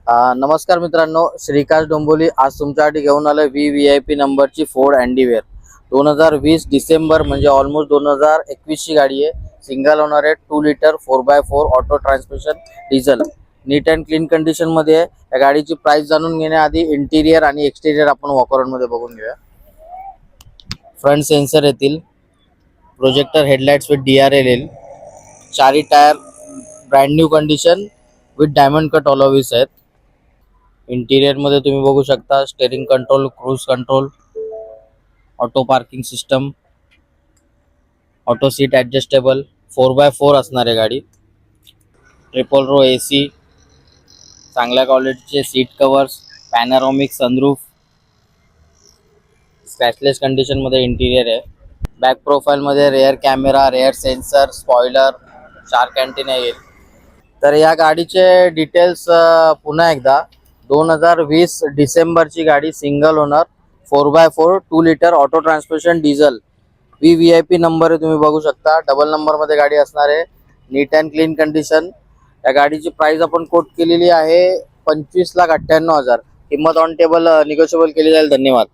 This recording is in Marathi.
नमस्कार मित्रांनो, श्रीकांत डोंबोली आज तुमच्यासाठी घेऊन आलोय VVIP नंबरची फोर्ड अँडीवेअर 2020 डिसेंबर म्हणजे ऑलमोस्ट 2021 ची गाडी आहे। सिंगल ओनर आहे, 2 litre 4x4 auto transmission diesel, neat and clean condition मध्ये आहे। या गाडीची प्राइस जाणून घेण्याआधी इंटिरियर आणि एक्सटेरियर आपण वॉकआउट मध्ये बघून घेऊया। फ्रंट सेन्सर येतील, प्रोजेक्टर हेडलाइट्स विथ DRL येईल, चारी tyre brand new condition with diamond cut alloy wheels आहेत। इंटिरियर मध्ये तुम्ही बघू शकता steering control, cruise control, auto parking system, auto seat adjustable, 4x4 असणार आहे गाडी। ट्रिपल रो AC, चांगल्या क्वालिटीचे seat covers, panoramic sunroof, scratchless condition मध्ये इंटिरियर आहे। बॅक प्रोफाइल मध्ये rear camera, rear sensor, spoiler, shark antenna येईल। तर या गाडीचे डिटेल्स पुन्हा एकदा 2020 डिसेंबरची गाडी, single owner, 4x4 2 litre auto transmission diesel, VVIP number आहे, तुम्ही बघू शकता। डबल नंबर मध्ये गाडी असणार आहे, नीट अँड क्लीन कंडिशन। या गाडीची प्राइस आपण कोट केलेली आहे 25,98,000। किंमत ऑन टेबल निगोशिएबल केली जाईल। धन्यवाद।